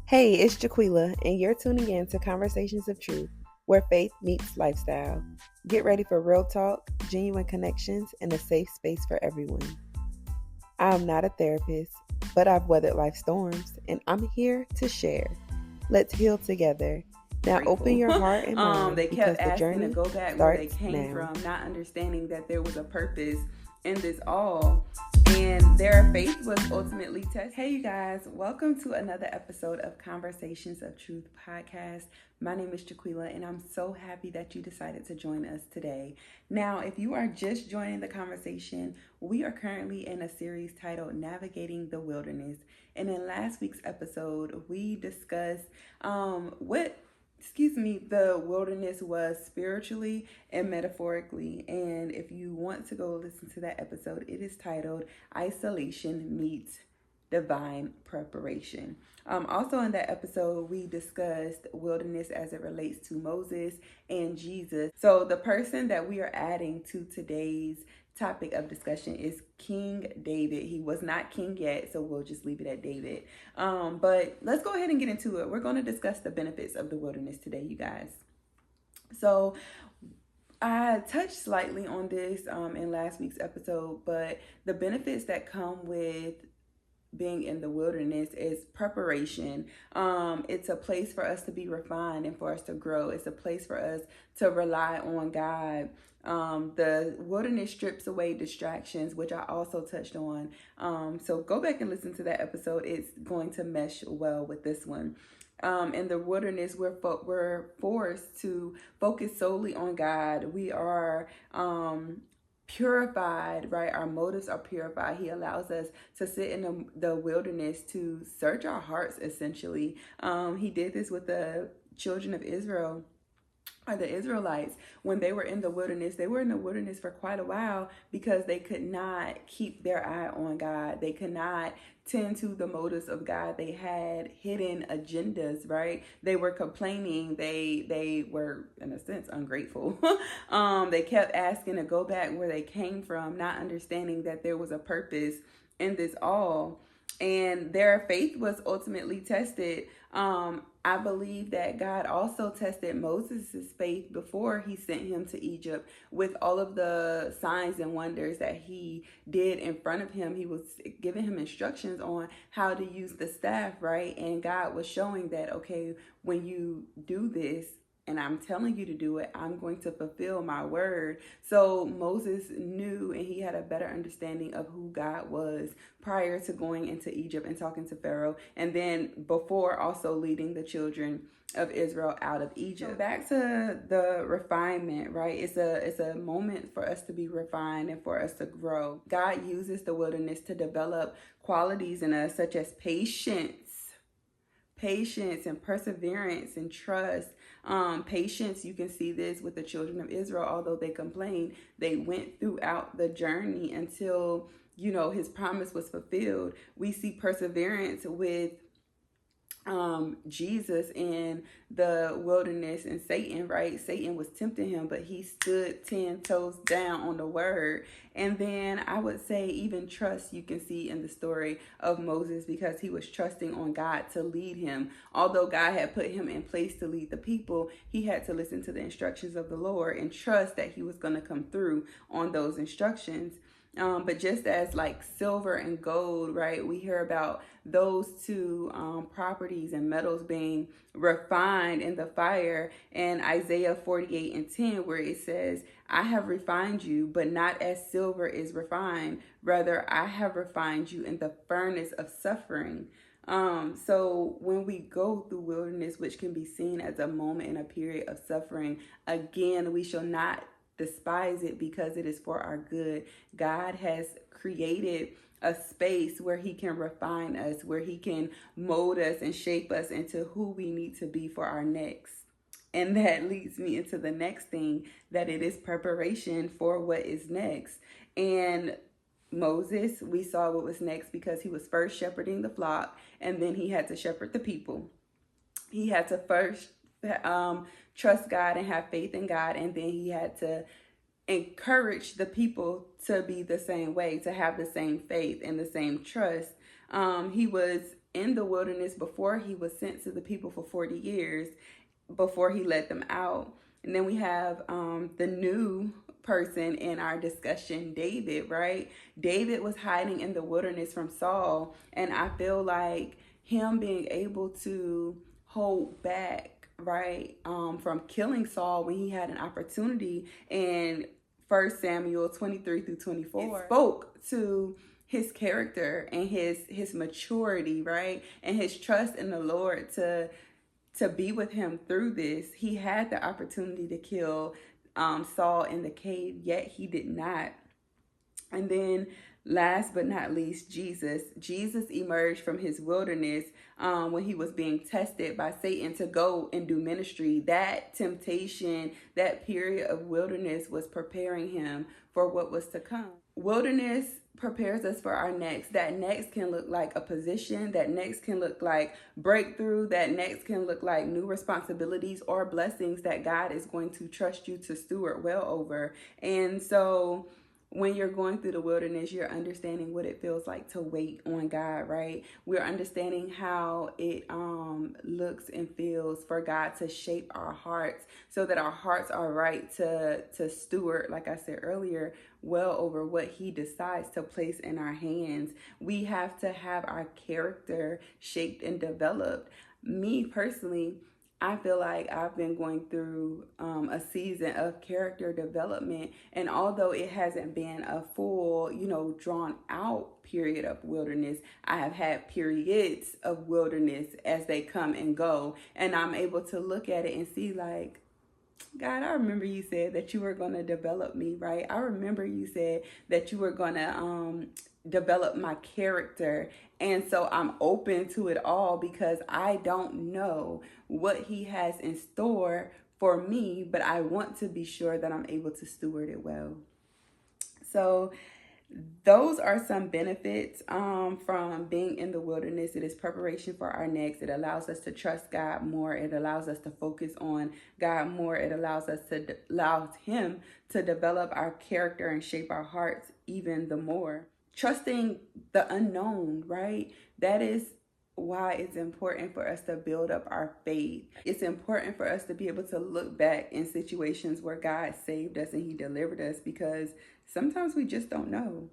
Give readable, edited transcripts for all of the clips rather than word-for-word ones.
Hey, it's Jaquila, and you're tuning in to Conversations of Truth, where faith meets lifestyle. Get ready for real talk, genuine connections, and a safe space for everyone. I'm not a therapist, but I've weathered life storms, and I'm here to share. Let's heal together. Now open your heart and mind They because kept the asking to journey go back where they starts came now. from, not understanding that there was a purpose in this all, and their faith was ultimately tested. Hey, you guys, welcome to another episode of Conversations of Truth podcast. My name is Jaquila, and I'm so happy that you decided to join us today. Now, if you are just joining the conversation, we are currently in a series titled Navigating the Wilderness. And in last week's episode, we discussed what the wilderness was spiritually and metaphorically. And if you want to go listen to that episode, it is titled Isolation Meets Divine Preparation. Also in that episode, we discussed wilderness as it relates to Moses and Jesus. So the person that we are adding to today's topic of discussion is King David. He was not king yet, so we'll just leave it at David. But let's go ahead and get into it. We're going to discuss the benefits of the wilderness today, you guys. So I touched slightly on this in last week's episode, but the benefits that come with being in the wilderness is preparation. It's a place for us to be refined and for us to grow. It's a place for us to rely on God. The wilderness strips away distractions, which I also touched on. So go back and listen to that episode. It's going to mesh well with this one. In the wilderness, we're forced to focus solely on God. We are purified, right? Our motives are purified. He allows us to sit in the wilderness to search our hearts, essentially. He did this with the children of Israel, or the Israelites. When they were in the wilderness, they were in the wilderness for quite a while because they could not keep their eye on God. They could not tend to the motives of God. They had hidden agendas, right? They were complaining. They were, in a sense, ungrateful. They kept asking to go back where they came from, not understanding that there was a purpose in this all. And their faith was ultimately tested. I believe that God also tested Moses' faith before he sent him to Egypt with all of the signs and wonders that he did in front of him. He was giving him instructions on how to use the staff, right? And God was showing that, okay, when you do this, and I'm telling you to do it, I'm going to fulfill my word. So Moses knew, and he had a better understanding of who God was prior to going into Egypt and talking to Pharaoh, and then before also leading the children of Israel out of Egypt. So back to the refinement, right? It's a moment for us to be refined and for us to grow. God uses the wilderness to develop qualities in us such as patience and perseverance and trust. Patience, you can see this with the children of Israel. Although they complained, they went throughout the journey until, his promise was fulfilled. We see perseverance with Jesus in the wilderness and Satan, right? Satan was tempting him, but he stood 10 toes down on the word. And then I would say even trust you can see in the story of Moses, because he was trusting on God to lead him. Although God had put him in place to lead the people, he had to listen to the instructions of the Lord and trust that he was going to come through on those instructions. But just as like silver and gold, right? We hear about those two properties and metals being refined in the fire in Isaiah 48:10, where it says, I have refined you, but not as silver is refined. Rather, I have refined you in the furnace of suffering. So when we go through wilderness, which can be seen as a moment in a period of suffering, again, we shall not despise it because it is for our good. God has created a space where he can refine us, where he can mold us and shape us into who we need to be for our next. And that leads me into the next thing, that it is preparation for what is next. And Moses, we saw what was next because he was first shepherding the flock, and then he had to shepherd the people. He had to first trust God and have faith in God, and then he had to encourage the people to be the same way, to have the same faith and the same trust. He was in the wilderness before he was sent to the people for 40 years before he let them out. And then we have the new person in our discussion, David, right? David was hiding in the wilderness from Saul. And I feel like him being able to hold back, right, from killing Saul when he had an opportunity in 1 Samuel 23 through 24, it spoke to his character and his maturity, right? And his trust in the Lord to be with him through this. He had the opportunity to kill Saul in the cave, yet he did not. And then last but not least, Jesus emerged from his wilderness when he was being tested by Satan to go and do ministry. That temptation, that period of wilderness was preparing him for what was to come. Wilderness prepares us for our next. That next can look like a position. That next can look like breakthrough. That next can look like new responsibilities or blessings that God is going to trust you to steward well over. And so when you're going through the wilderness, you're understanding what it feels like to wait on God, right? We're understanding how it looks and feels for God to shape our hearts so that our hearts are right to steward, like I said earlier, well over what he decides to place in our hands. We have to have our character shaped and developed. Me personally, I feel like I've been going through a season of character development. And although it hasn't been a full, drawn out period of wilderness, I have had periods of wilderness as they come and go. And I'm able to look at it and see like, God, I remember you said that you were going to develop me, right? I remember you said that you were going to develop my character. And so I'm open to it all because I don't know what he has in store for me, but I want to be sure that I'm able to steward it well. So those are some benefits from being in the wilderness. It is preparation for our next. It allows us to trust God more. It allows us to focus on God more. It allows him to develop our character and shape our hearts even the more. Trusting the unknown, right? That is why it's important for us to build up our faith. It's important for us to be able to look back in situations where God saved us and he delivered us, because sometimes we just don't know.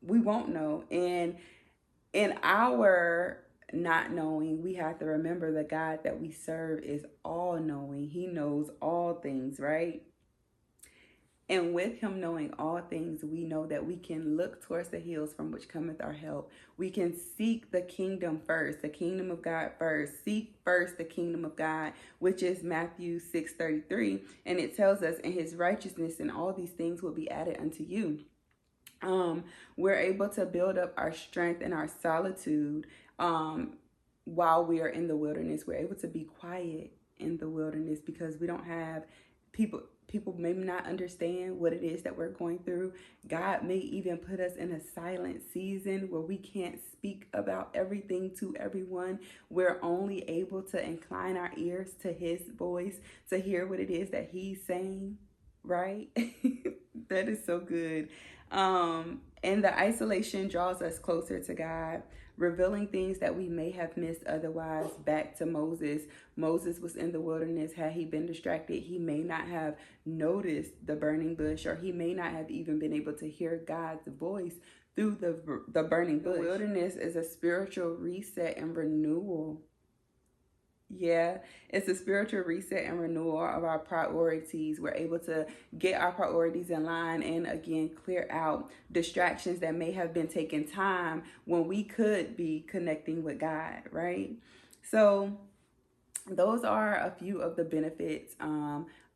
We won't know. And in our not knowing, we have to remember the God that we serve is all knowing. He knows all things, right? And with him knowing all things, we know that we can look towards the hills from which cometh our help. We can seek the kingdom first, the kingdom of God first. Seek first the kingdom of God, which is Matthew 6:33. And it tells us, in his righteousness and all these things will be added unto you. We're able to build up our strength and our solitude while we are in the wilderness. We're able to be quiet in the wilderness because we don't have people may not understand what it is that we're going through. God may even put us in a silent season where we can't speak about everything to everyone. We're only able to incline our ears to his voice to hear what it is that he's saying, right? That is so good. And the isolation draws us closer to God, revealing things that we may have missed otherwise. Back to Moses. Moses was in the wilderness. Had he been distracted, he may not have noticed the burning bush, or he may not have even been able to hear God's voice through the burning bush. The wilderness is a spiritual reset and renewal. Yeah, it's a spiritual reset and renewal of our priorities. We're able to get our priorities in line and again clear out distractions that may have been taking time when we could be connecting with God, right? So those are a few of the benefits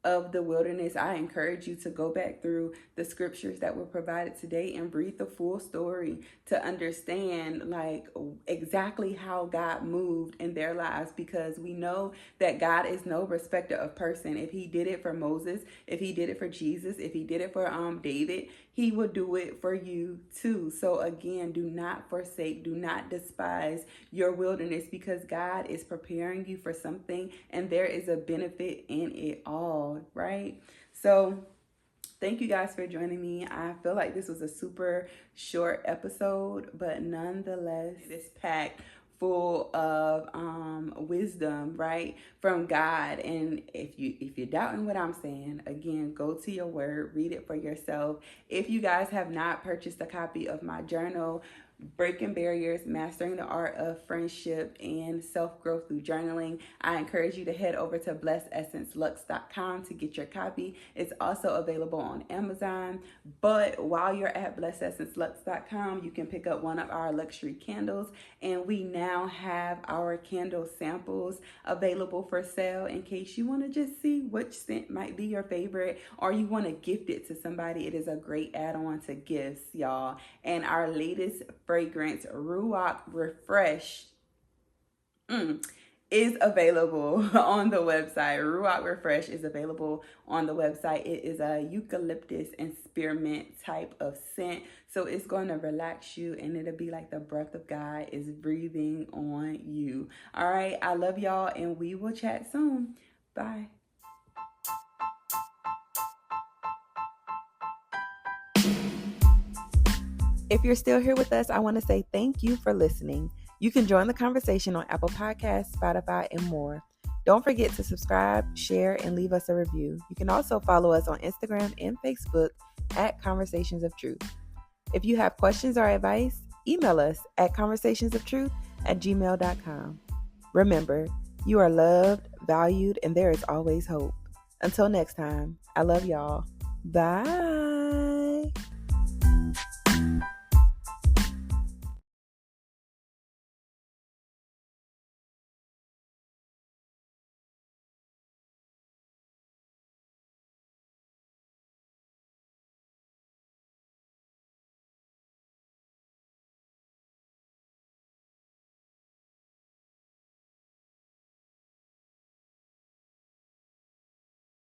of the wilderness. I encourage you to go back through the scriptures that were provided today and read the full story to understand like exactly how God moved in their lives, because we know that God is no respecter of person. If he did it for Moses, if he did it for Jesus, if he did it for David, he will do it for you too. So again, do not forsake, do not despise your wilderness, because God is preparing you for something and there is a benefit in it all, right? So thank you guys for joining me. I feel like this was a super short episode, but nonetheless, it's packed full of wisdom, right, from God. And if you're doubting what I'm saying, again, go to your word, read it for yourself. If you guys have not purchased a copy of my journal, Breaking Barriers, Mastering the Art of Friendship and Self-Growth Through Journaling, I encourage you to head over to blessedessencelux.com to get your copy. It's also available on Amazon. But while you're at blessedessencelux.com, you can pick up one of our luxury candles. And we now have our candle samples available for sale in case you want to just see which scent might be your favorite, or you want to gift it to somebody. It is a great add-on to gifts, y'all. And our latest fragrance, Ruach Refresh, is available on the website. Ruach Refresh is available on the website. It is a eucalyptus and spearmint type of scent. So it's going to relax you, and it'll be like the breath of God is breathing on you. All right. I love y'all, and we will chat soon. Bye. If you're still here with us, I want to say thank you for listening. You can join the conversation on Apple Podcasts, Spotify, and more. Don't forget to subscribe, share, and leave us a review. You can also follow us on Instagram and Facebook at Conversations of Truth. If you have questions or advice, email us at conversationsoftruth@gmail.com. Remember, you are loved, valued, and there is always hope. Until next time, I love y'all. Bye.